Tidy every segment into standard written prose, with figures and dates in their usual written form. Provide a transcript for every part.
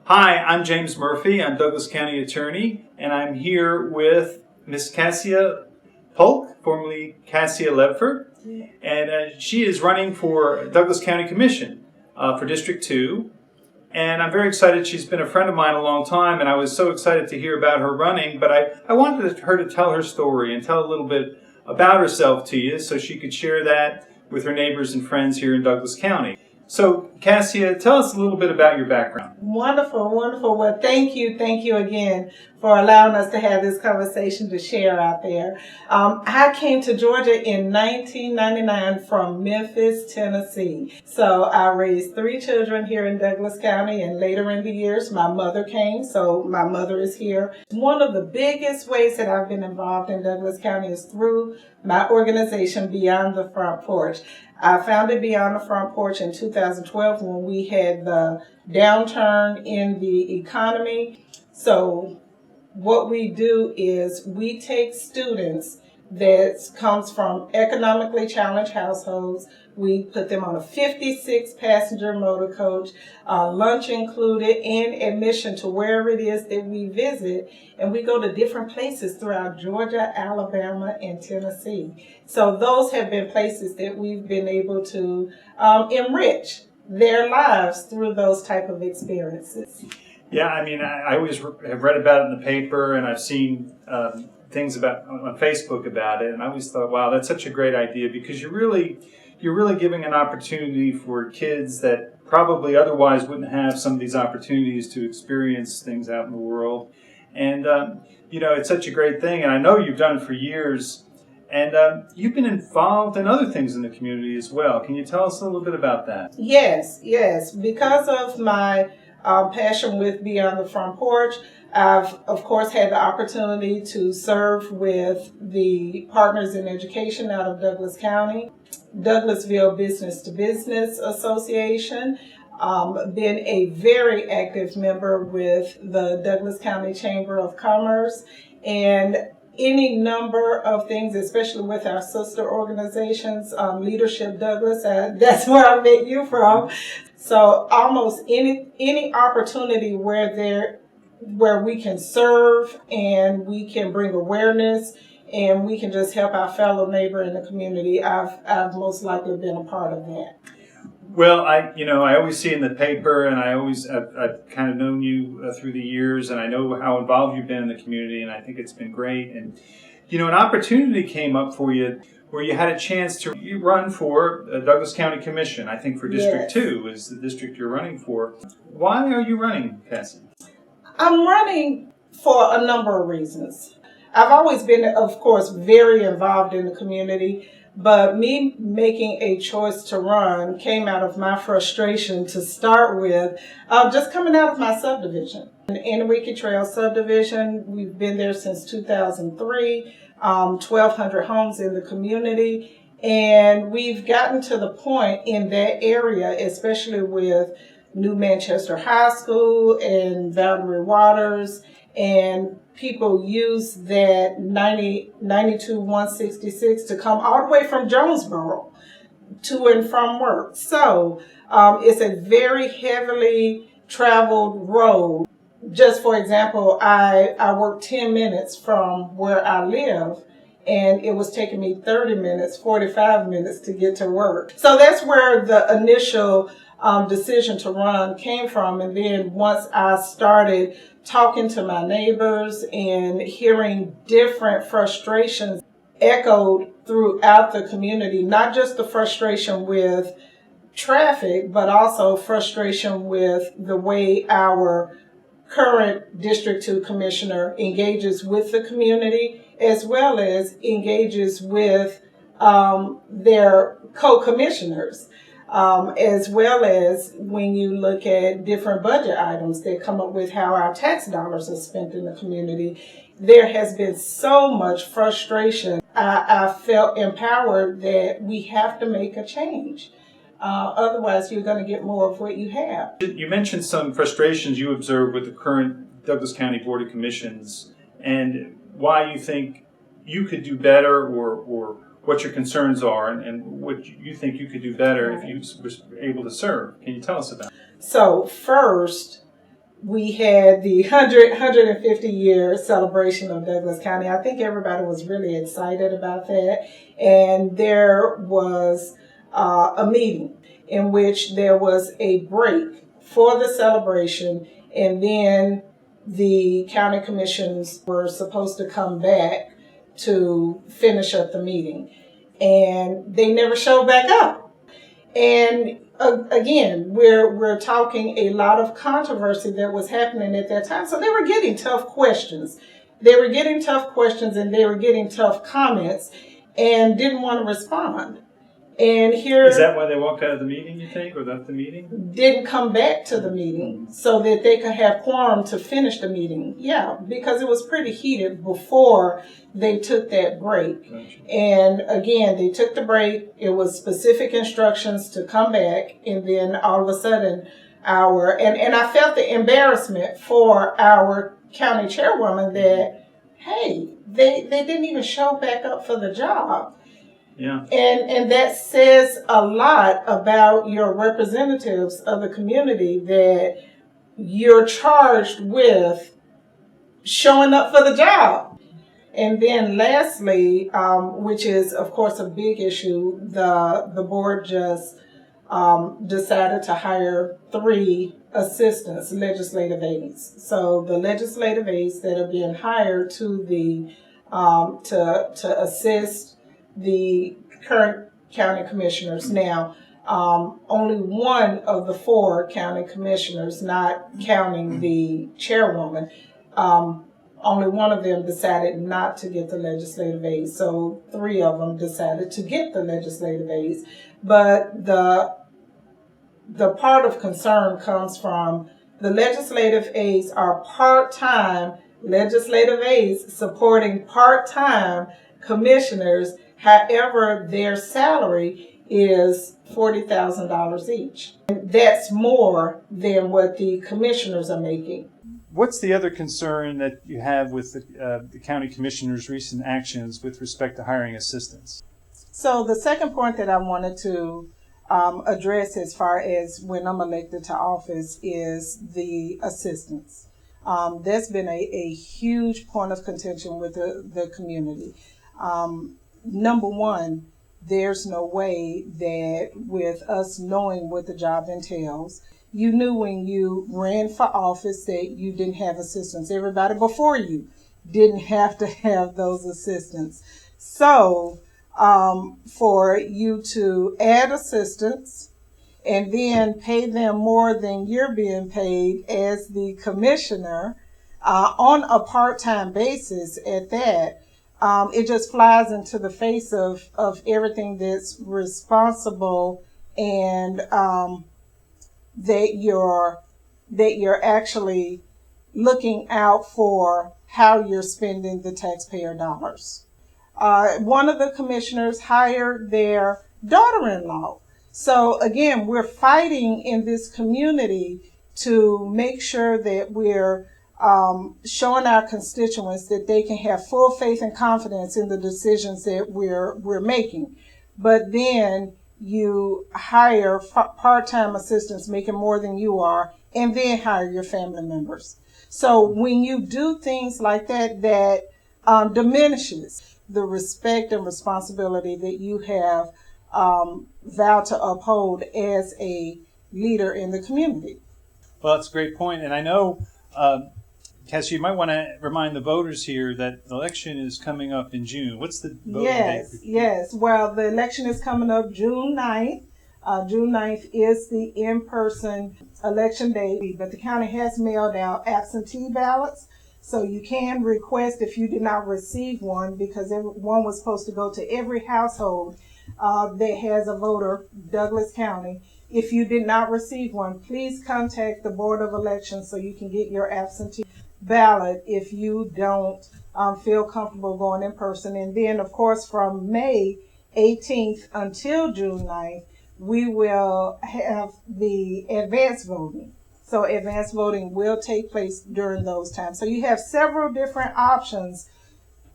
Hi, I'm James Murphy. I'm Douglas County Attorney, and I'm here with Miss Kascia Polk, formerly Kascia Lipford, and she is running for Douglas County Commission for District 2. And I'm very excited. She's been a friend of mine a long time, and I was so excited to hear about her running, but I wanted her to tell her story and tell a little bit about herself to you so she could share that with her neighbors and friends here in Douglas County. So, Kascia, tell us a little bit about your background. Wonderful, wonderful. Well, thank you again for allowing us to have this conversation to share out there. I came to Georgia in 1999 from Memphis, Tennessee. So I raised 3 children here in Douglas County, and later in the years, my mother came, so my mother is here. One of the biggest ways that I've been involved in Douglas County is through my organization, Beyond the Front Porch. I founded Beyond the Front Porch in 2012 when we had the downturn in the economy. So what we do is we take students that comes from economically challenged households. We put them on a 56-passenger motor coach, lunch included, and admission to wherever it is that we visit. And we go to different places throughout Georgia, Alabama, and Tennessee. So those have been places that we've been able to enrich their lives through those type of experiences. Yeah, I mean, I always have read about it in the paper, and I've seen things about on Facebook about it, and I always thought, wow, that's such a great idea, because you're really giving an opportunity for kids that probably otherwise wouldn't have some of these opportunities to experience things out in the world. And it's such a great thing, and I know you've done it for years, and you've been involved in other things in the community as well. Can you tell us a little bit about that? Yes. Because of my passion with Beyond the Front Porch, I've, of course, had the opportunity to serve with the Partners in Education out of Douglas County, Douglasville Business to Business Association, been a very active member with the Douglas County Chamber of Commerce, and any number of things, especially with our sister organizations, Leadership Douglas, that's where I met you from. So almost any opportunity where we can serve and we can bring awareness and we can just help our fellow neighbor in the community, I've most likely been a part of that. Well, I always see in the paper, and I've kind of known you through the years, and I know how involved you've been in the community, and I think it's been great. And an opportunity came up for you where you had a chance to run for a Douglas County Commission. I think for District 2 is the district you're running for. Why are you running, Kascia? I'm running for a number of reasons. I've always been, of course, very involved in the community, but me making a choice to run came out of my frustration to start with, just coming out of my subdivision. The Annewakee Trails subdivision, we've been there since 2003, 1,200 homes in the community, and we've gotten to the point in that area, especially with New Manchester High School and Boundary Waters, and people use that 92-166 to come all the way from Jonesboro to and from work. So it's a very heavily traveled road. Just for example, I work 10 minutes from where I live, and it was taking me 30 minutes, 45 minutes to get to work. So that's where the initial decision to run came from. And then once I started talking to my neighbors and hearing different frustrations echoed throughout the community, not just the frustration with traffic, but also frustration with the way our current District 2 Commissioner engages with the community, as well as engages with their co-commissioners. As well as when you look at different budget items that come up with how our tax dollars are spent in the community, there has been so much frustration. I felt empowered that we have to make a change. Otherwise, you're going to get more of what you have. You mentioned some frustrations you observed with the current Douglas County Board of Commissions, and why you think you could do better, or what your concerns are, and what you think you could do better if you were able to serve. Can you tell us about it? So first, we had the 150-year celebration of Douglas County. I think everybody was really excited about that. And there was a meeting in which there was a break for the celebration, and then the county commissions were supposed to come back to finish up the meeting. And they never showed back up. And again, we're talking a lot of controversy that was happening at that time. So they were getting tough questions. They were getting tough questions and they were getting tough comments and didn't want to respond. And here... Is that why they walked out of the meeting, you think, or left the meeting? Didn't come back to the meeting so that they could have quorum to finish the meeting. Yeah, because it was pretty heated before they took that break. Gotcha. And again, they took the break. It was specific instructions to come back. And then all of a sudden, and I felt the embarrassment for our county chairwoman that, hey, they didn't even show back up for the job. Yeah. And that says a lot about your representatives of the community, that you're charged with showing up for the job. And then lastly, which is of course a big issue, the board just decided to hire 3 assistants, legislative aides. So the legislative aides that are being hired to the to assist the current county commissioners. Now, only one of the 4 county commissioners, not counting the chairwoman, only one of them decided not to get the legislative aides. So 3 of them decided to get the legislative aides. But the part of concern comes from the legislative aides are part-time legislative aides supporting part-time commissioners. However, their salary is $40,000 each. And that's more than what the commissioners are making. What's the other concern that you have with the county commissioners' recent actions with respect to hiring assistants? So the second point that I wanted to address as far as when I'm elected to office is the assistants. There's been a huge point of contention with the community. Number one, there's no way that with us knowing what the job entails, you knew when you ran for office that you didn't have assistants. Everybody before you didn't have to have those assistants. So for you to add assistants and then pay them more than you're being paid as the commissioner on a part-time basis at that, it just flies into the face of everything that's responsible and that you're actually looking out for how you're spending the taxpayer dollars. One of the commissioners hired their daughter-in-law. So again, we're fighting in this community to make sure that we're showing our constituents that they can have full faith and confidence in the decisions that we're making. But then you hire part-time assistants making more than you are, and then hire your family members. So when you do things like that, that diminishes the respect and responsibility that you have vowed to uphold as a leader in the community. Well, that's a great point. And I know, Kascia, you might want to remind the voters here that the election is coming up in June. What's the voting date? Yes. Well, the election is coming up June 9th. June 9th is the in-person election day, but the county has mailed out absentee ballots. So you can request if you did not receive one, because one was supposed to go to every household that has a voter, Douglas County. If you did not receive one, please contact the Board of Elections so you can get your absentee ballot if you don't feel comfortable going in person. And then, of course, from May 18th until June 9th, we will have the advance voting. So advance voting will take place during those times. So you have several different options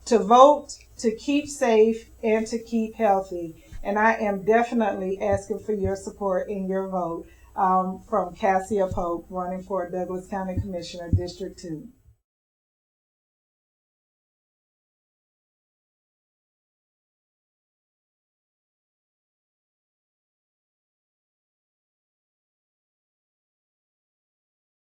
to vote, to keep safe, and to keep healthy. And I am definitely asking for your support in your vote. from Kascia Polk, running for Douglas County Commissioner, District 2.